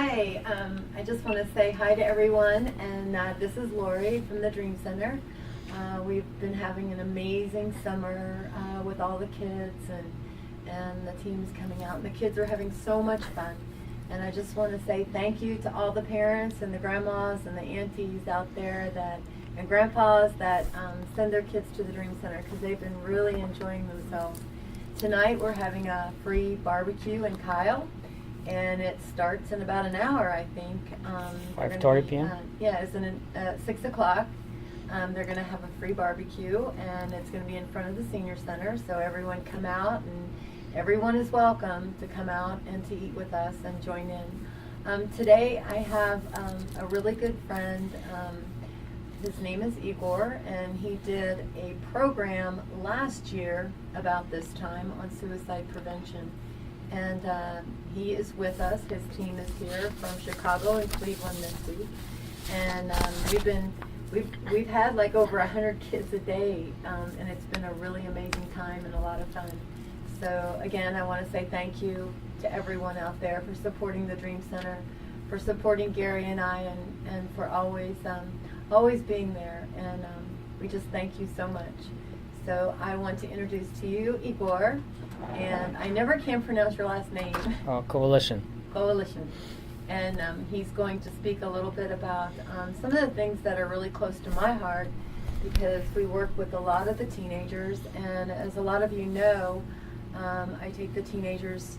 Hi, I just want to say hi to everyone, and this is Lori from the Dream Center. We've been having an amazing summer with all the kids, and the team's coming out, and the kids are having so much fun. And I just want to say thank you to all the parents and the grandmas and the aunties out there and grandpas that send their kids to the Dream Center, because they've been really enjoying themselves. Tonight we're having a free barbecue in Kyle, and it starts in about an hour, I think. 5:30 p.m.? Yeah, it's at 6 o'clock. They're going to have a free barbecue, and it's going to be in front of the senior center, so everyone come out, and everyone is welcome to come out and to eat with us and join in. Today I have a really good friend. His name is Igor, and he did a program last year about this time on suicide prevention. And he is with us. His team is here from Chicago and Cleveland this week. And we've had like over 100 kids a day, and it's been a really amazing time and a lot of fun. So again, I want to say thank you to everyone out there for supporting the Dream Center, for supporting Gary and I, and for always being there. And we just thank you so much. So I want to introduce to you Igor, and I never can pronounce your last name. Coalition. Coalition. And he's going to speak a little bit about some of the things that are really close to my heart, because we work with a lot of the teenagers, and as a lot of you know, I take the teenagers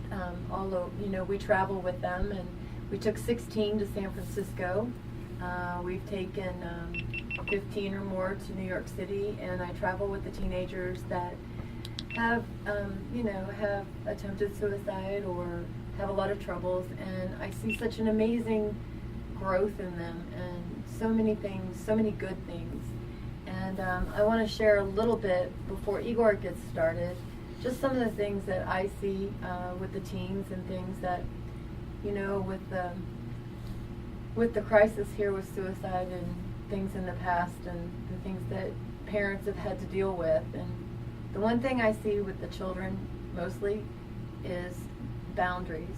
all over. We travel with them, and we took 16 to San Francisco. We've taken 15 or more to New York City, and I travel with the teenagers that have attempted suicide or have a lot of troubles, and I see such an amazing growth in them, and so many things, so many good things. And I want to share a little bit before Igor gets started, just some of the things that I see with the teens, and things that, with the crisis here with suicide and things in the past, and the things that parents have had to deal with. And the one thing I see with the children mostly is boundaries.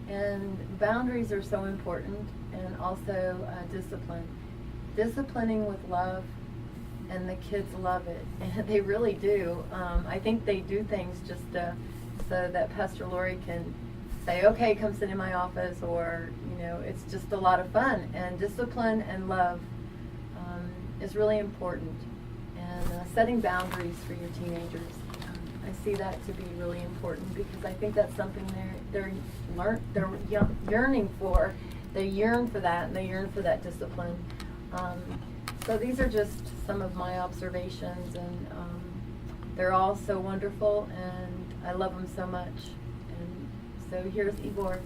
And boundaries are so important, and also discipline. Disciplining with love, and the kids love it, and they really do. I think they do things just so that Pastor Lori can say, okay, come sit in my office, or, it's just a lot of fun. And discipline and love is really important. And setting boundaries for your teenagers, I see that to be really important, because I think that's something they're yearning for. They yearn for that, and they yearn for that discipline. So these are just some of my observations, and they're all so wonderful, and I love them so much. And so here's Igor.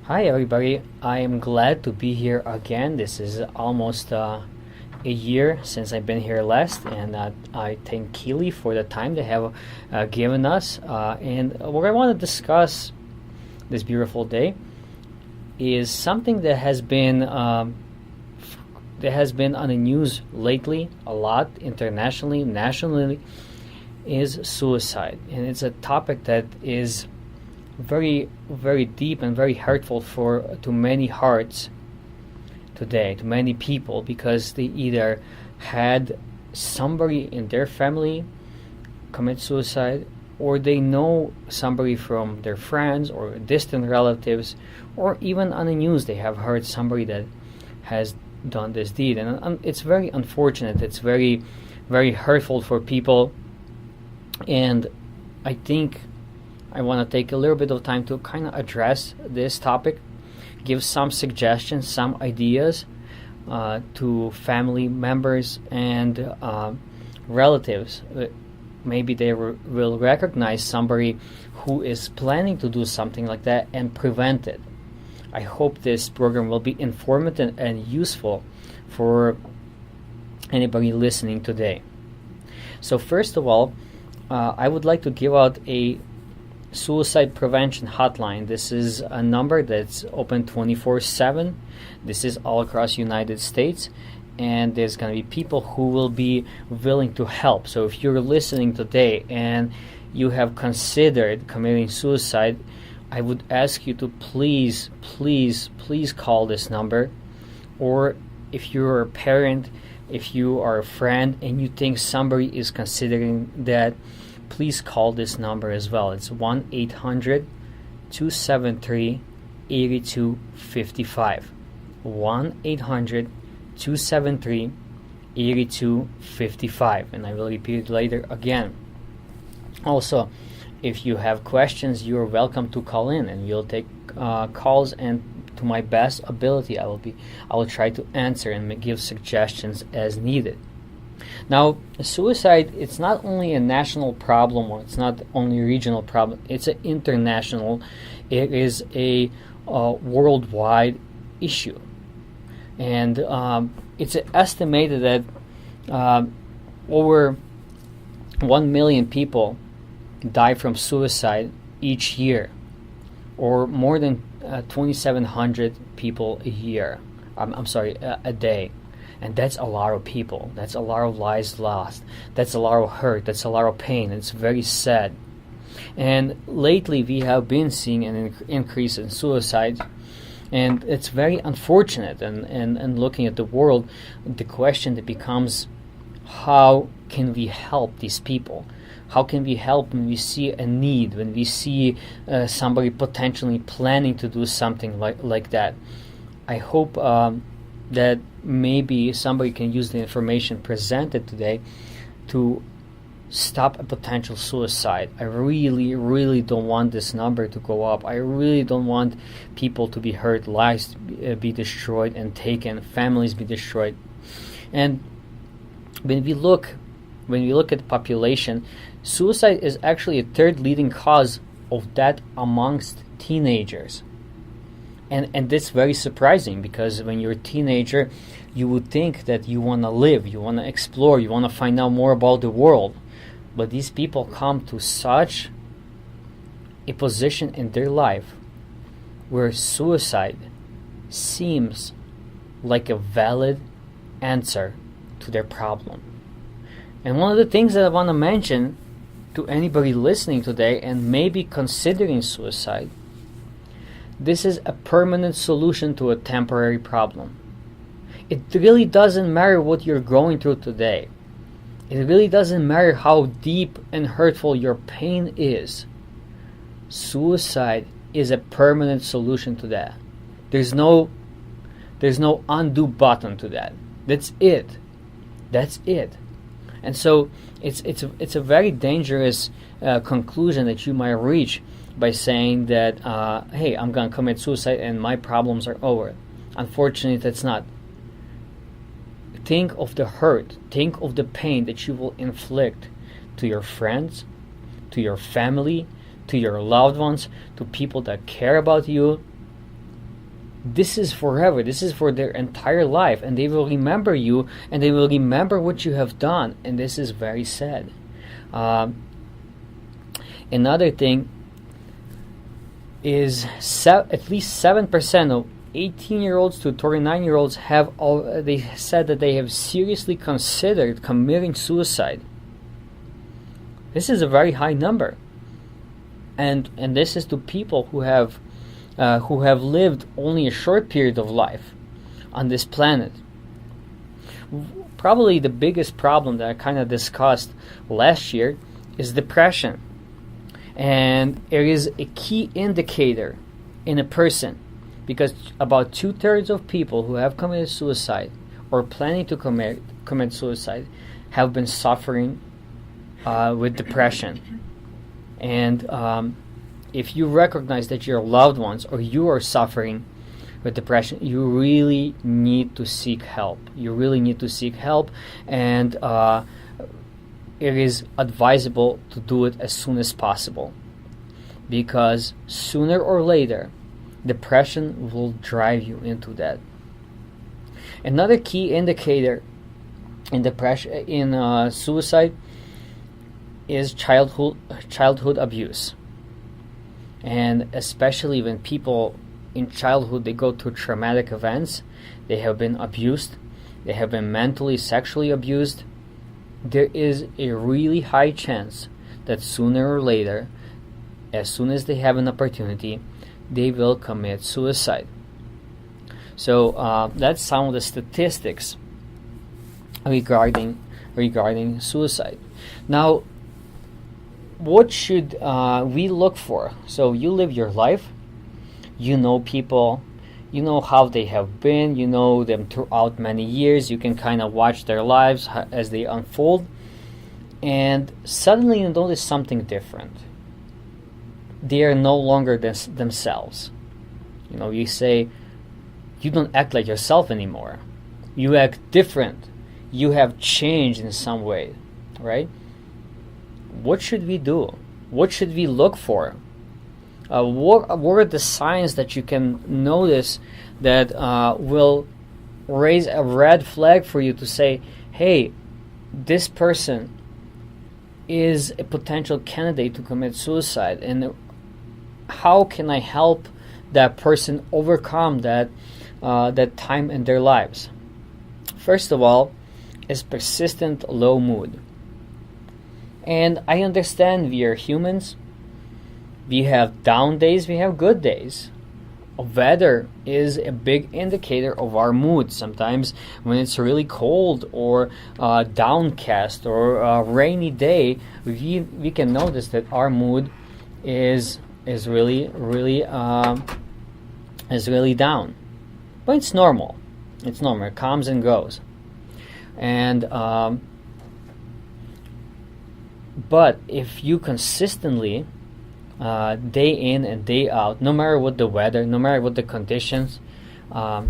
Hi everybody, I am glad to be here again. This is almost a year since I've been here last, and I thank KILI for the time they have given us. And what I want to discuss this beautiful day is something that has been on the news lately a lot, internationally, nationally, is suicide. And it's a topic that is very, very deep and very hurtful to many hearts today, to many people, because they either had somebody in their family commit suicide, or they know somebody from their friends or distant relatives, or even on the news they have heard somebody that has done this deed. And it's very unfortunate. It's very, very hurtful for people. And I think I want to take a little bit of time to kind of address this topic, give some suggestions, some ideas to family members and relatives. Maybe they will recognize somebody who is planning to do something like that and prevent it. I hope this program will be informative and useful for anybody listening today. So first of all, I would like to give out a suicide prevention hotline. This is a number that's open 24/7. This is all across the United States, and there's going to be people who will be willing to help. So if you're listening today and you have considered committing suicide, I would ask you to please, please, please call this number. Or if you're a parent, if you are a friend and you think somebody is considering that, please call this number as well. It's 1-800-273-8255. 1-800-273-8255. And I will repeat it later again. Also, if you have questions, you're welcome to call in, and we'll take calls, and to my best ability I will try to answer and give suggestions as needed. Now, suicide, it's not only a national problem, or it's not only a regional problem, it's an international, it is a worldwide issue. And it's estimated that over 1 million people die from suicide each year, or more than 2,700 people a year. A day. And that's a lot of people. That's a lot of lives lost. That's a lot of hurt. That's a lot of pain. It's very sad. And lately we have been seeing an increase in suicides. And it's very unfortunate. And looking at the world, the question that becomes, how can we help these people? How can we help when we see a need, when we see somebody potentially planning to do something like that? I hope that maybe somebody can use the information presented today to stop a potential suicide. I really, really don't want this number to go up. I really don't want people to be hurt, lives be destroyed and taken, families be destroyed. And when we look at the population, suicide is actually a third leading cause of death amongst teenagers. And that's very surprising, because when you're a teenager, you would think that you want to live, you want to explore, you want to find out more about the world. But these people come to such a position in their life where suicide seems like a valid answer to their problem. And one of the things that I want to mention to anybody listening today and maybe considering suicide, this is a permanent solution to a temporary problem. It really doesn't matter what you're going through today. It really doesn't matter how deep and hurtful your pain is. Suicide is a permanent solution to that. There's no undo button to that. That's it. That's it. And so it's a very dangerous conclusion that you might reach by saying that, hey, I'm going to commit suicide and my problems are over. Unfortunately, that's not. Think of the hurt, think of the pain that you will inflict to your friends, to your family, to your loved ones, to people that care about you. This is forever. This is for their entire life, and they will remember you, and they will remember what you have done, and this is very sad. Another thing is at least 7% of 18-year-olds to 39-year-olds they said that they have seriously considered committing suicide. This is a very high number, and this is to people who have lived only a short period of life on this planet. Probably the biggest problem that I kind of discussed last year is depression. And it is a key indicator in a person, because about 2/3 of people who have committed suicide or planning to commit suicide have been suffering with depression. And if you recognize that your loved ones or you are suffering with depression, you really need to seek help. You really need to seek help, and it is advisable to do it as soon as possible, because sooner or later depression will drive you into that. Another key indicator in suicide is childhood abuse. And especially when people in childhood, they go through traumatic events, they have been abused, they have been mentally, sexually abused, there is a really high chance that sooner or later, as soon as they have an opportunity, they will commit suicide. So that's some of the statistics regarding suicide. Now, what should we look for? So you live your life, you know people, you know how they have been, you know them throughout many years, you can kind of watch their lives as they unfold, and suddenly you notice something different. They are no longer themselves. You say, you don't act like yourself anymore. You act different. You have changed in some way, right? What should we do? What should we look for? What are the signs that you can notice that will raise a red flag for you to say, hey, this person is a potential candidate to commit suicide, and how can I help that person overcome that time in their lives? First of all, is persistent low mood. And I understand we are humans. We have down days, we have good days. Weather is a big indicator of our mood. Sometimes when it's really cold or downcast or a rainy day, we can notice that our mood is really down. But it's normal. It's normal. It comes and goes. And but if you consistently, day in and day out, no matter what the weather, no matter what the conditions, no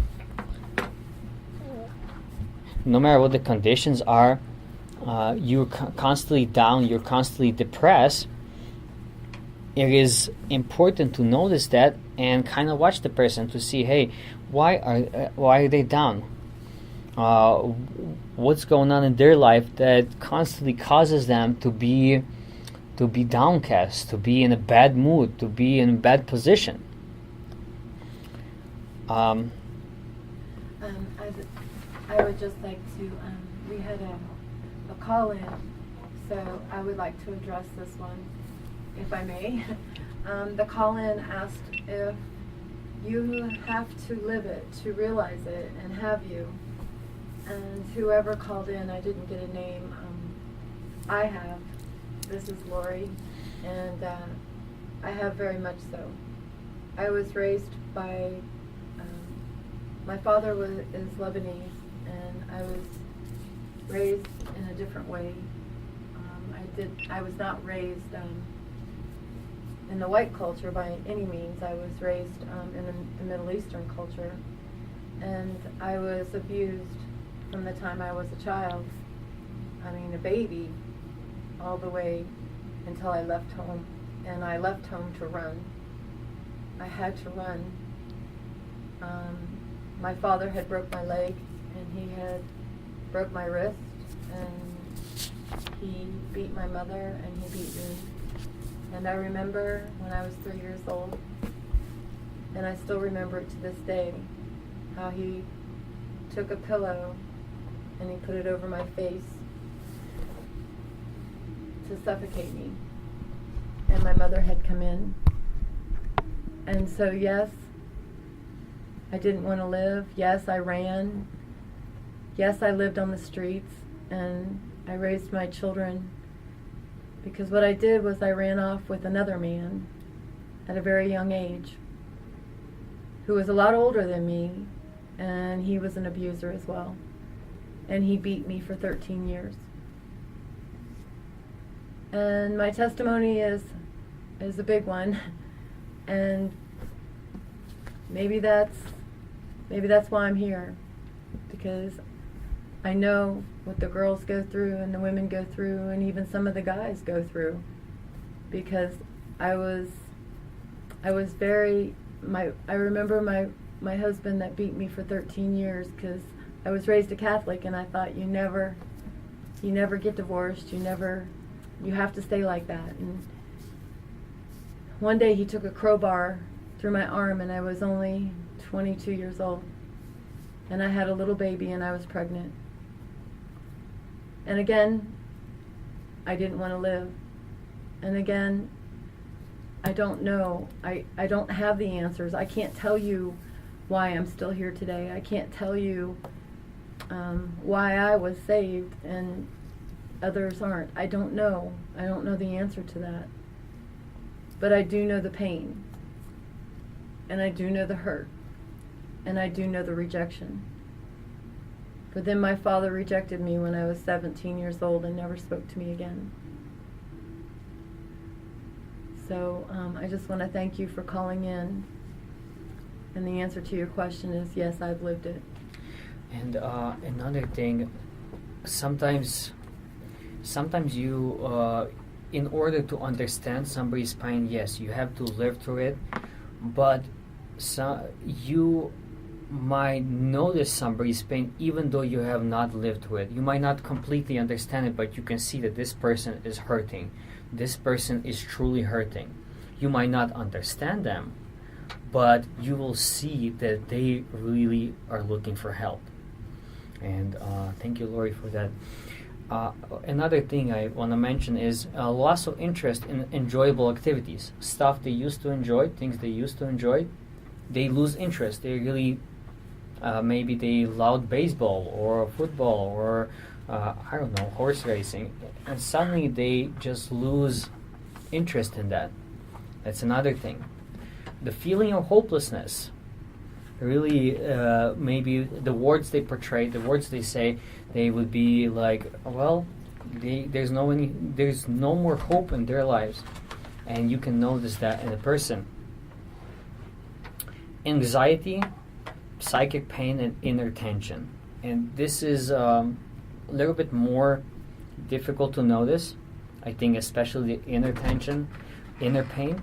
matter what the conditions are, you're constantly down, you're constantly depressed, it is important to notice that and kind of watch the person to see, hey, why are they down? What's going on in their life that constantly causes them to be downcast, to be in a bad mood, to be in a bad position? I would just like to, we had a call-in, so I would like to address this one, if I may. The call-in asked if you have to live it, to realize it, and have you. And whoever called in, I didn't get a name, I have. This is Lori, and I have very much so. I was raised by, my father is Lebanese, and I was raised in a different way. I was not raised in the white culture by any means. I was raised in the Middle Eastern culture, and I was abused from the time I was a child. I mean, a baby, all the way until I left home. And I left home to run. I had to run. My father had broke my leg, and he had broke my wrist, and he beat my mother, and he beat me. And I remember when I was 3 years old, and I still remember it to this day, how he took a pillow and he put it over my face to suffocate me. And my mother had come in. And so yes, I didn't want to live. Yes, I ran. Yes, I lived on the streets, and I raised my children, because what I did was I ran off with another man at a very young age who was a lot older than me, and he was an abuser as well. And he beat me for 13 years. And my testimony is a big one, and maybe that's why I'm here, because I know what the girls go through and the women go through and even some of the guys go through, because I remember my husband that beat me for 13 years, because I was raised a Catholic, and I thought you never get divorced, you have to stay like that. And one day he took a crowbar through my arm, and I was only 22 years old, and I had a little baby, and I was pregnant. And again, I didn't want to live. And again, I don't know. I don't have the answers. I can't tell you why I'm still here today. I can't tell you why I was saved and others aren't. I don't know. I don't know the answer to that. But I do know the pain. And I do know the hurt. And I do know the rejection. But then my father rejected me when I was 17 years old and never spoke to me again. So I just want to thank you for calling in. And the answer to your question is yes, I've lived it. And another thing, sometimes you, in order to understand somebody's pain, yes, you have to live through it, but you might notice somebody's pain even though you have not lived through it. You might not completely understand it, but you can see that this person is hurting. This person is truly hurting. You might not understand them, but you will see that they really are looking for help. And thank you, Lori, for that. Another thing I want to mention is loss of interest in enjoyable activities. Stuff they used to enjoy, things they used to enjoy, they lose interest. They really, maybe they loved baseball or football or, I don't know, horse racing. And suddenly they just lose interest in that. That's another thing. The feeling of hopelessness. Really, maybe the words they portray, the words they say, they would be like, well, there's no more hope in their lives, and you can notice that in a person. Anxiety, psychic pain, and inner tension, and this is a little bit more difficult to notice. I think especially the inner tension, inner pain.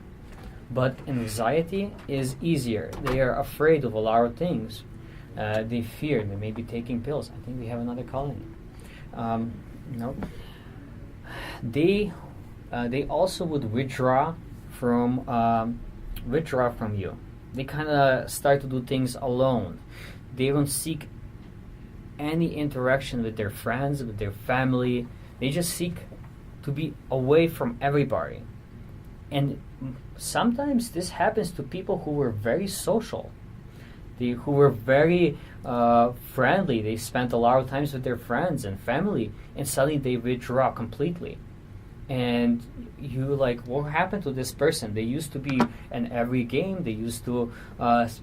But anxiety is easier. They are afraid of a lot of things. They fear. They may be taking pills. I think we have another call in. No. They also would withdraw from you. They kind of start to do things alone. They don't seek any interaction with their friends, with their family. They just seek to be away from everybody. And sometimes this happens to people who were very social, who were very friendly. They spent a lot of times with their friends and family, and suddenly they withdraw completely. And you like, what happened to this person? They used to be in every game. They used to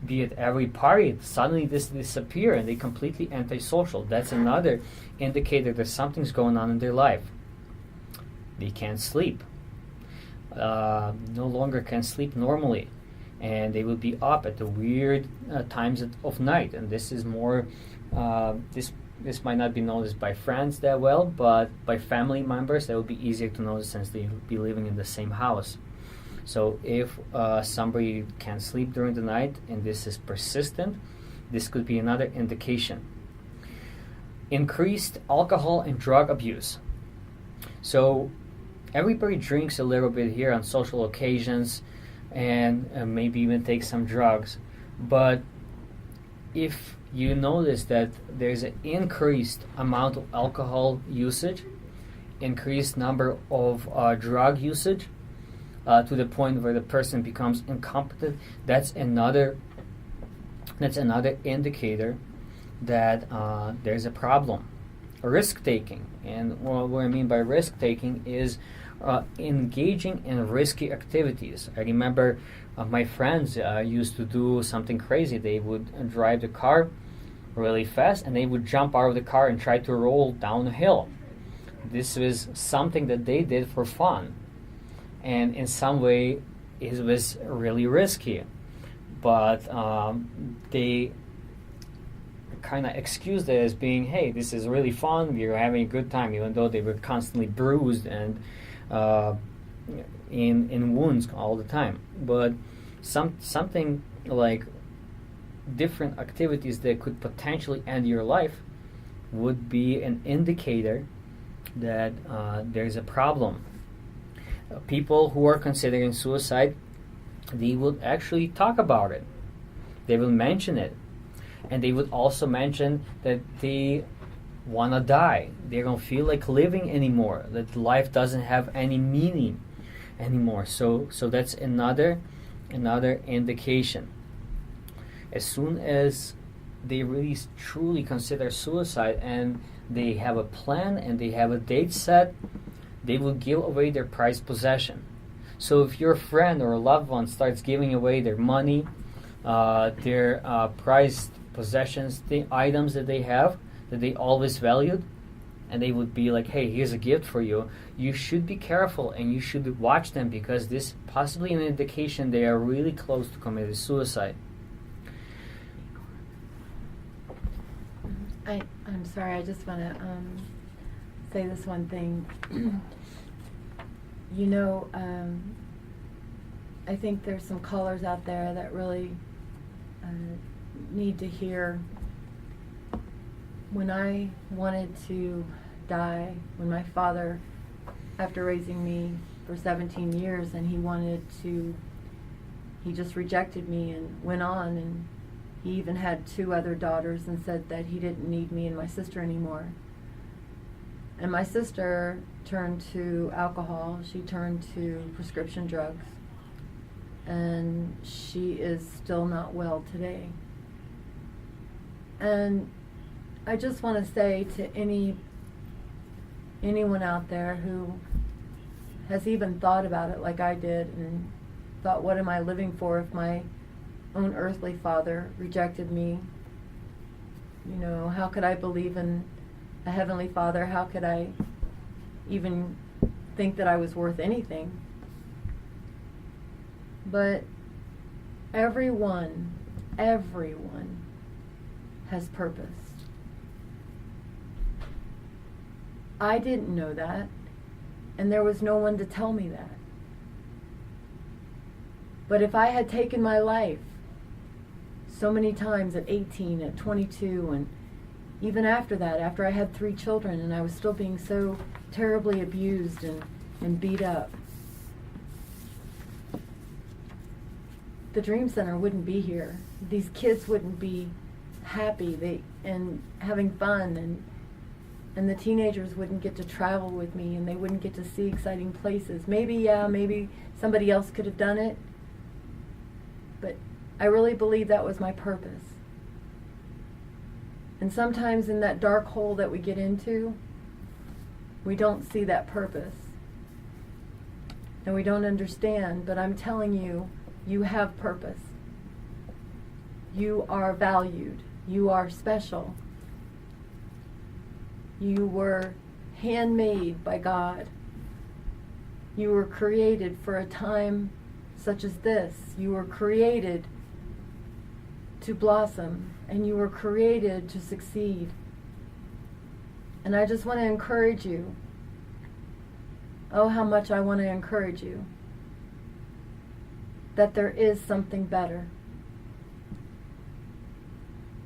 be at every party. Suddenly this disappear, and they completely antisocial. That's another indicator that something's going on in their life. They can't sleep. No longer can sleep normally, and they will be up at the weird times of night. And this is more this might not be noticed by friends that well, but by family members that will be easier to notice since they will be living in the same house. So if somebody can't sleep during the night and this is persistent, this could be another indication. Increased alcohol and drug abuse. So everybody drinks a little bit here on social occasions and maybe even take some drugs. But if you notice that there's an increased amount of alcohol usage, increased number of drug usage, to the point where the person becomes incompetent, that's another indicator that there's a problem. Risk-taking. And what I mean by risk-taking is engaging in risky activities. I remember my friends used to do something crazy. They would drive the car really fast and they would jump out of the car and try to roll down a hill. This was something that they did for fun. And in some way, it was really risky. But they kind of excused it as being, hey, this is really fun, we were having a good time, even though they were constantly bruised and in wounds all the time. But something like different activities that could potentially end your life would be an indicator that there's a problem. People who are considering suicide, they would actually talk about it. They will mention it. And they would also mention that they want to die. They don't feel like living anymore, that life doesn't have any meaning. anymore. So that's another indication. As soon as they really truly consider suicide and they have a plan and they have a date set, they will give away their prized possession. So if your friend or a loved one starts giving away their money, their prized possessions, the items that they have that they always valued, and they would be like, hey, here's a gift for you, you should be careful and you should watch them, because this possibly an indication they are really close to committing suicide. I'm sorry, I just want to say this one thing. You know, I think there's some callers out there that really need to hear. When I wanted to die, when my father, after raising me for 17 years, and he just rejected me and went on, and he even had 2 other daughters and said that he didn't need me and my sister anymore. And my sister turned to alcohol, she turned to prescription drugs, and she is still not well today. And I just want to say to anyone out there who has even thought about it like I did and thought, what am I living for if my own earthly father rejected me? You know, how could I believe in a heavenly father? How could I even think that I was worth anything? But everyone has purpose. I didn't know that, and there was no one to tell me that. But if I had taken my life so many times at 18, at 22, and even after that, after I had 3 children and I was still being so terribly abused and beat up, the Dream Center wouldn't be here. These kids wouldn't be happy and having fun, and the teenagers wouldn't get to travel with me, and they wouldn't get to see exciting places. Maybe somebody else could have done it, but I really believe that was my purpose. And sometimes in that dark hole that we get into, we don't see that purpose. And we don't understand, but I'm telling you, you have purpose. You are valued. You are special. You were handmade by God. You were created for a time such as this. You were created to blossom, and you were created to succeed. And I just want to encourage you. Oh, how much I want to encourage you that there is something better,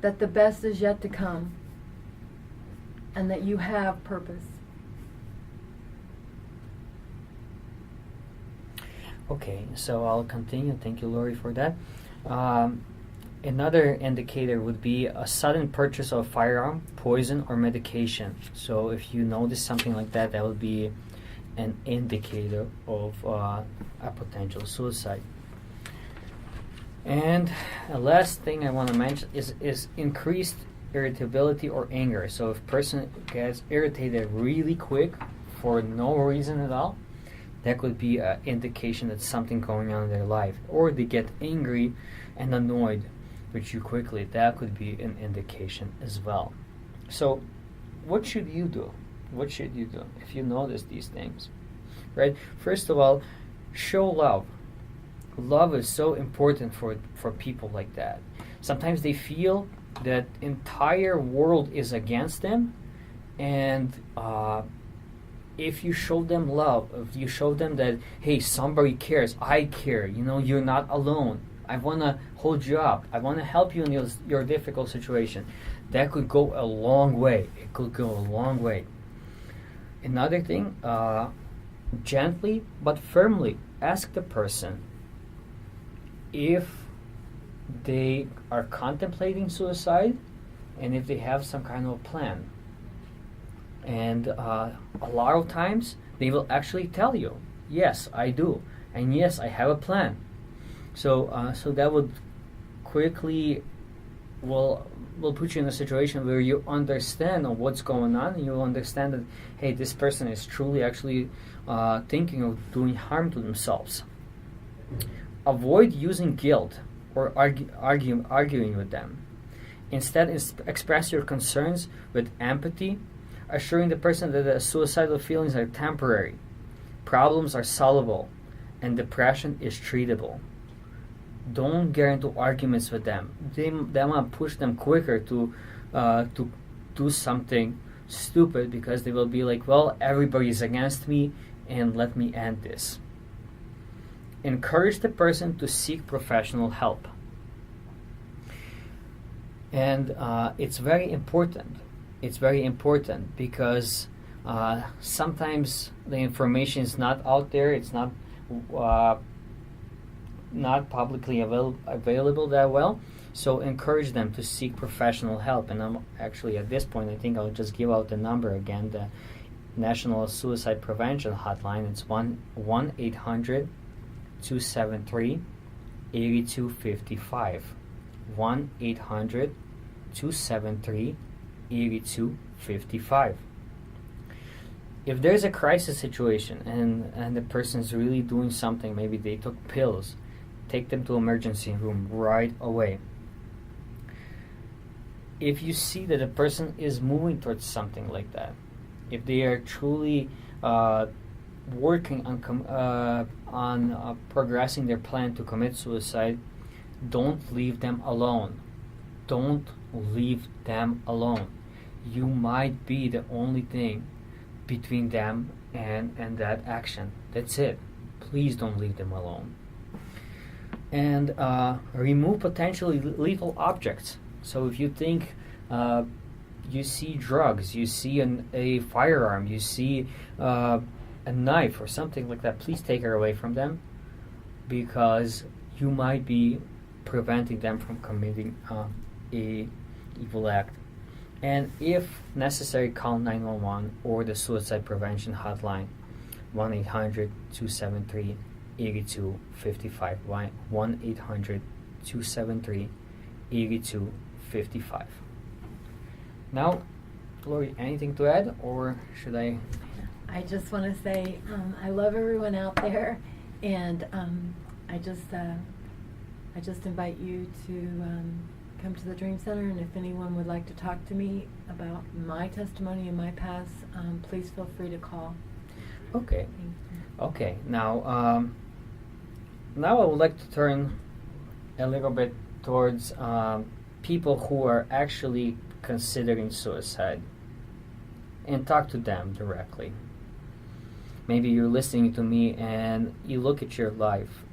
that the best is yet to come, and that you have purpose. Okay, so I'll continue. Thank you, Lori, for that. Another indicator would be a sudden purchase of a firearm, poison, or medication. So if you notice something like that, that would be an indicator of a potential suicide. And the last thing I want to mention is increased irritability or anger. So if a person gets irritated really quick for no reason at all, that could be an indication that something going on in their life. Or they get angry and annoyed with you quickly. That could be an indication as well. So what should you do? What should you do if you notice these things? Right? First of all, show love. Love is so important for people like that. Sometimes they feel that entire world is against them, and if you show them love, if you show them that, hey, somebody cares, I care, you're not alone, I want to hold you up, I want to help you in your difficult situation, that could go a long way. It could go a long way. Another thing, gently but firmly ask the person if they are contemplating suicide and if they have some kind of plan. And a lot of times they will actually tell you, Yes, I do. And yes, I have a plan. So that would quickly will put you in a situation where you understand what's going on, and you'll understand that, hey, this person is truly actually thinking of doing harm to themselves. Avoid using guilt or arguing with them. Instead, express your concerns with empathy, assuring the person that the suicidal feelings are temporary, problems are solvable, and depression is treatable. Don't get into arguments with them. They might push them quicker to do something stupid, because they will be like, well, everybody's against me, and let me end this. Encourage the person to seek professional help. And it's very important. It's very important because sometimes the information is not out there. It's not publicly available that well. So encourage them to seek professional help. And I'm actually, at this point, I think I'll just give out the number again. The National Suicide Prevention Hotline. It's 1-800-273-8255. 1-800-273-8255. If there's a crisis situation and the person's really doing something, maybe they took pills, take them to emergency room right away. If you see that a person is moving towards something like that, if they are truly working on progressing their plan to commit suicide, don't leave them alone. Don't leave them alone. You might be the only thing between them and that action. That's it. Please don't leave them alone. And remove potentially lethal objects. So if you think you see drugs, you see a firearm, you see a knife or something like that, please take it away from them, because you might be preventing them from committing a evil act. And if necessary, call 911 or the Suicide Prevention Hotline, 1-800-273-8255. 1-800-273-8255. Now, Lori, anything to add, or should I? I just want to say I love everyone out there, and I just invite you to come to the Dream Center, and if anyone would like to talk to me about my testimony and my past, please feel free to call. Okay. Okay. Now I would like to turn a little bit towards people who are actually considering suicide, and talk to them directly. Maybe you're listening to me and you look at your life,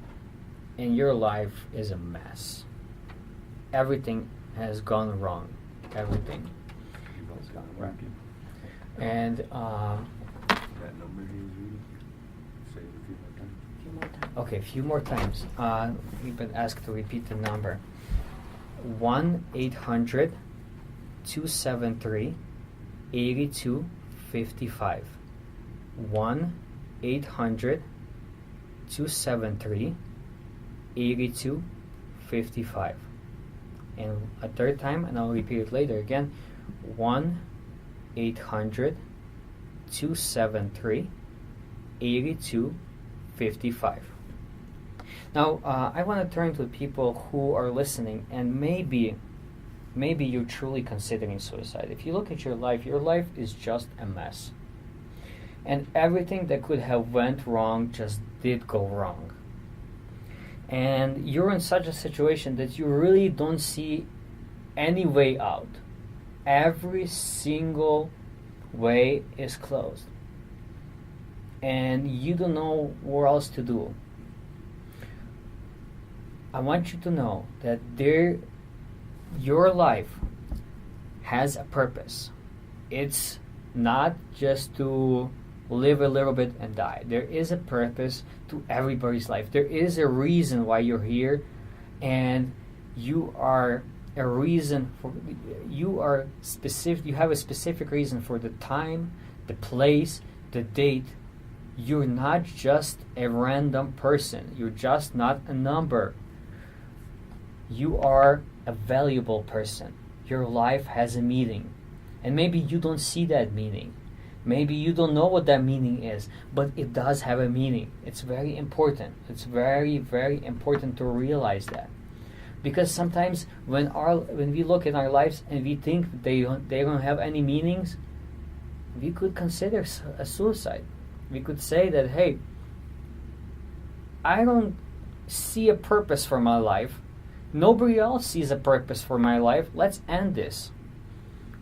and your life is a mess. Everything has gone wrong. Everything has gone wrong. And that number he was reading, say it a few more times. Okay, a few more times. We've been asked to repeat the number. 1-800-273-8255. 1-800-273-8255. And a third time, and I'll repeat it later again, 1-800-273-8255. Now, I want to turn to people who are listening, and maybe you're truly considering suicide. If you look at your life is just a mess. And everything that could have went wrong just did go wrong. And you're in such a situation that you really don't see any way out. Every single way is closed. And you don't know what else to do. I want you to know that your life has a purpose. It's not just to live a little bit and die. There is a purpose to everybody's life. There is a reason why you're here, and you are a reason for you have a specific reason for the time, the place, the date You're not just a random person. You're just not a number. You are a valuable person. Your life has a meaning. And maybe you don't see that meaning. Maybe you don't know what that meaning is, but it does have a meaning. It's very important. It's very, very important to realize that. Because sometimes when we look at our lives and we think they don't have any meanings, we could consider a suicide. We could say that, hey, I don't see a purpose for my life. Nobody else sees a purpose for my life. Let's end this.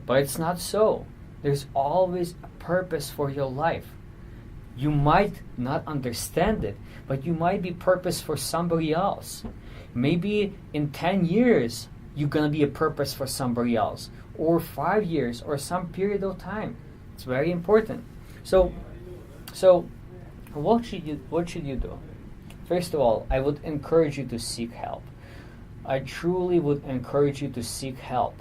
But it's not so. There's always a purpose for your life. You might not understand it, but you might be purpose for somebody else. Maybe in 10 years, you're going to be a purpose for somebody else. Or 5 years, or some period of time. It's very important. So what should you do? First of all, I would encourage you to seek help. I truly would encourage you to seek help.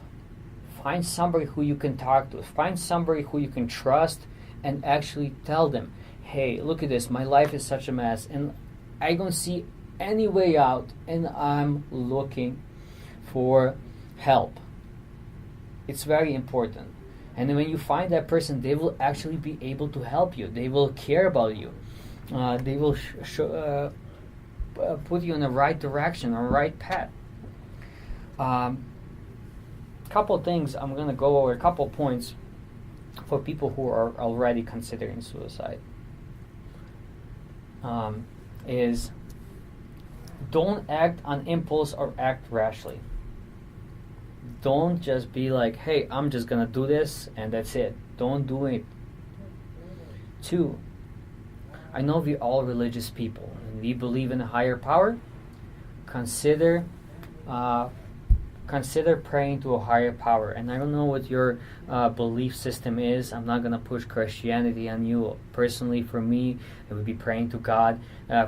Find somebody who you can talk to. Find somebody who you can trust and actually tell them, hey, look at this, my life is such a mess and I don't see any way out and I'm looking for help. It's very important. And when you find that person, they will actually be able to help you. They will care about you. They will put you in the right direction or right path. Couple things I'm going to go over, a couple points for people who are already considering suicide. Is don't act on impulse or act rashly. Don't just be like, hey, I'm just going to do this and that's it. Don't do it. 2, I know we're all religious people and we believe in a higher power. Consider praying to a higher power. And I don't know what your belief system is. I'm not going to push Christianity on you. Personally, for me, it would be praying to God.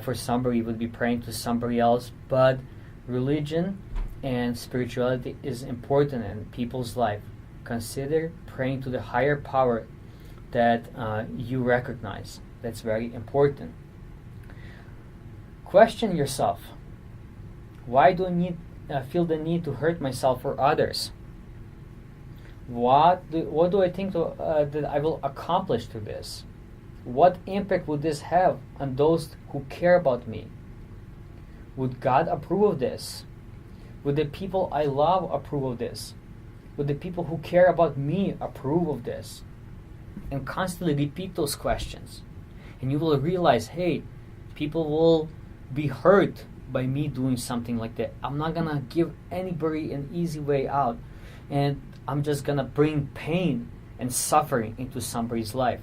For somebody, it would be praying to somebody else. But religion and spirituality is important in people's life. Consider praying to the higher power that you recognize. That's very important. Question yourself. Why do I feel the need to hurt myself or others? What do I think that I will accomplish through this? What impact would this have on those who care about me? Would God approve of this? Would the people I love approve of this? Would the people who care about me approve of this? And constantly repeat those questions. And you will realize, hey, people will be hurt by me doing something like that. I'm not going to give anybody an easy way out. And I'm just going to bring pain and suffering into somebody's life.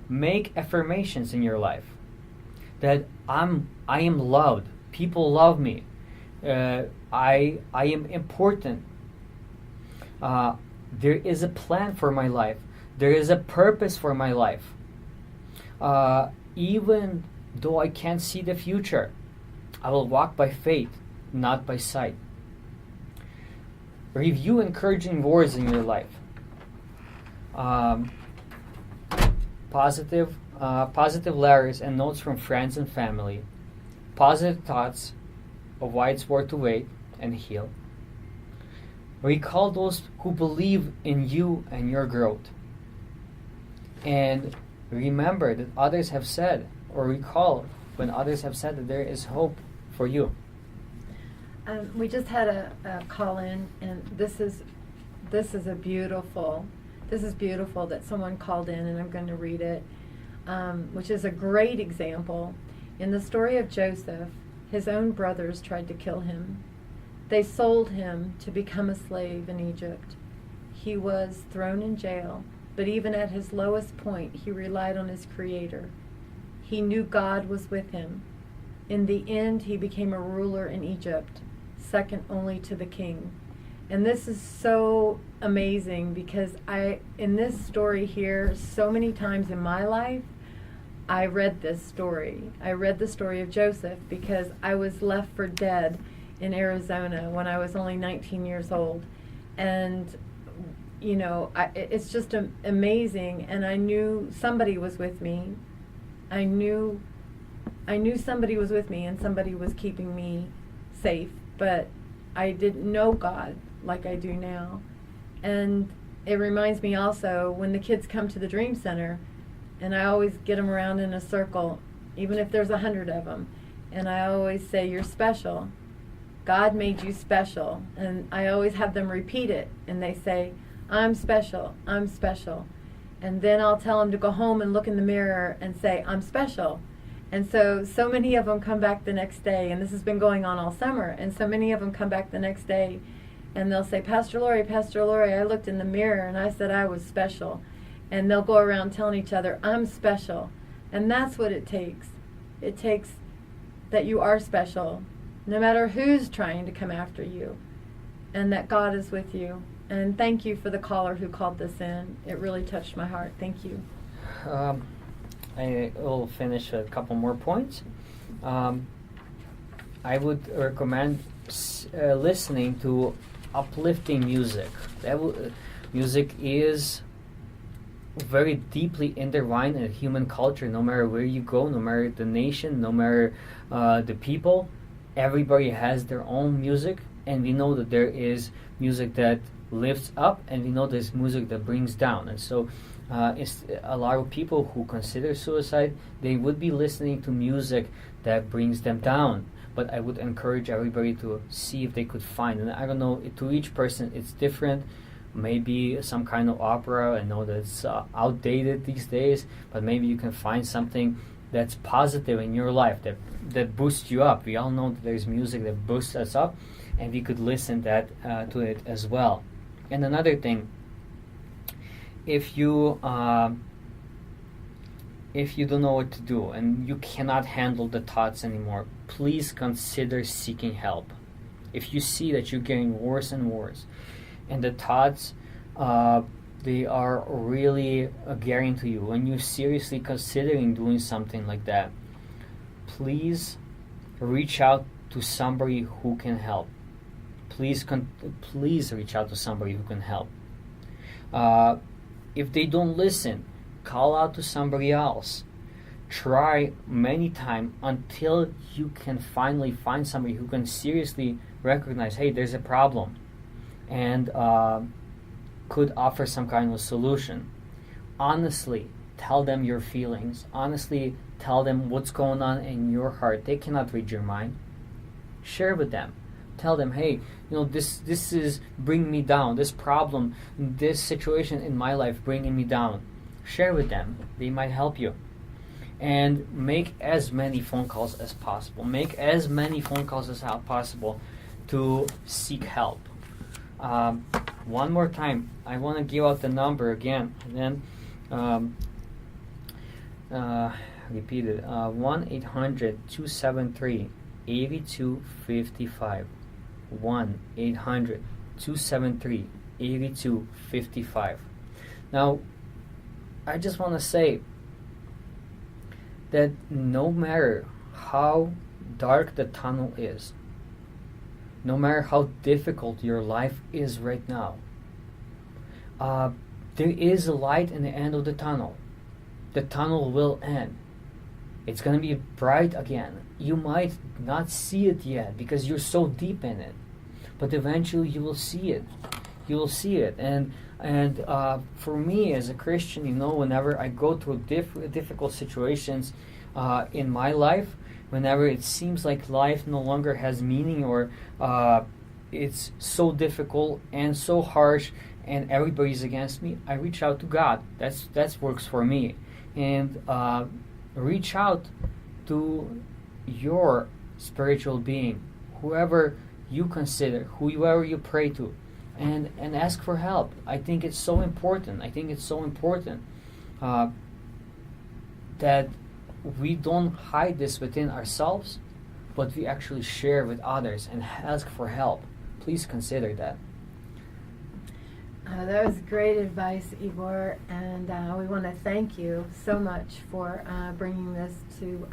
Make affirmations in your life that I am loved. People love me. I am important. There is a plan for my life. There is a purpose for my life. Even though I can't see the future, I will walk by faith, not by sight. Review encouraging words in your life. Positive letters and notes from friends and family. Positive thoughts of why it's worth to wait and heal. Recall those who believe in you and your growth. And remember that others have said, or recall when others have said that there is hope for you. We just had a call in, and this is beautiful that someone called in, and I'm going to read it, which is a great example. In the story of Joseph, his own brothers tried to kill him. They sold him to become a slave in Egypt. He was thrown in jail, but even at his lowest point, he relied on his Creator. He knew God was with him. In the end, he became a ruler in Egypt, second only to the king. And this is so amazing because in this story here, so many times in my life, I read this story. I read the story of Joseph because I was left for dead in Arizona when I was only 19 years old. And, you know, it's just amazing. And I knew somebody was with me I knew somebody was with me and somebody was keeping me safe, but I didn't know God like I do now. And it reminds me also when the kids come to the Dream Center, and I always get them around in a circle, even if there's 100 of them, and I always say, you're special. God made you special. And I always have them repeat it, and they say, I'm special, I'm special. And then I'll tell them to go home and look in the mirror and say, I'm special. And so many of them come back the next day, and this has been going on all summer, and so many of them come back the next day, and they'll say, Pastor Lori, I looked in the mirror and I said I was special. And they'll go around telling each other, I'm special. And that's what it takes. It takes that you are special, no matter who's trying to come after you, and that God is with you. And thank you for the caller who called this in. It really touched my heart. Thank you. I will finish a couple more points. I would recommend listening to uplifting music. Music is very deeply intertwined in human culture. No matter where you go, no matter the nation, no matter the people, everybody has their own music, and we know that there is music that lifts up, and we know there's music that brings down. And so it's a lot of people who consider suicide, they would be listening to music that brings them down. But I would encourage everybody to see if they could find, and I don't know, to each person it's different. Maybe some kind of opera. I know that's outdated these days, but maybe you can find something that's positive in your life, that boosts you up. We all know that there's music that boosts us up, and we could listen to it as well. And another thing, if you don't know what to do and you cannot handle the thoughts anymore, please consider seeking help. If you see that you're getting worse and worse, and the thoughts they are really getting to you, when you're seriously considering doing something like that, please reach out to somebody who can help. Please reach out to somebody who can help. If they don't listen, call out to somebody else. Try many times until you can finally find somebody who can seriously recognize, hey, there's a problem, and could offer some kind of solution. Honestly, tell them your feelings. Honestly, tell them what's going on in your heart. They cannot read your mind. Share with them. Tell them, hey, this is bringing me down. This problem, this situation in my life bringing me down. Share with them. They might help you. And make as many phone calls as possible. Make as many phone calls as possible to seek help. One more time, I want to give out the number again, and then repeat it. 1-800-273-8255. 1-800-273-8255. Now, I just want to say that no matter how dark the tunnel is, no matter how difficult your life is right now, there is a light in the end of the tunnel. The tunnel will end. It's going to be bright again. You might not see it yet because you're so deep in it, but eventually you will see it. You will see it. And for me as a Christian, whenever I go through difficult situations in my life, whenever it seems like life no longer has meaning, or it's so difficult and so harsh and everybody's against me, I reach out to God. That works for me. And reach out to your spiritual being, whoever you consider, whoever you pray to, and ask for help. I think it's so important. That we don't hide this within ourselves, but we actually share with others and ask for help. Please consider that. That was great advice, Igor, and we want to thank you so much for bringing this to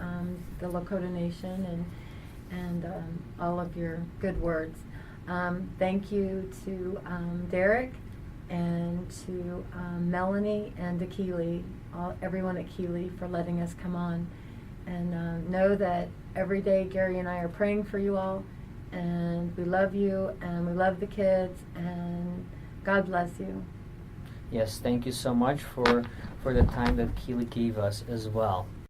the Lakota Nation and all of your good words. Thank you to Derek and to Melanie and to KILI, everyone at KILI for letting us come on. And know that every day Gary and I are praying for you all, and we love you, and we love the kids, and God bless you. Yes, thank you so much for the time that KILI gave us as well.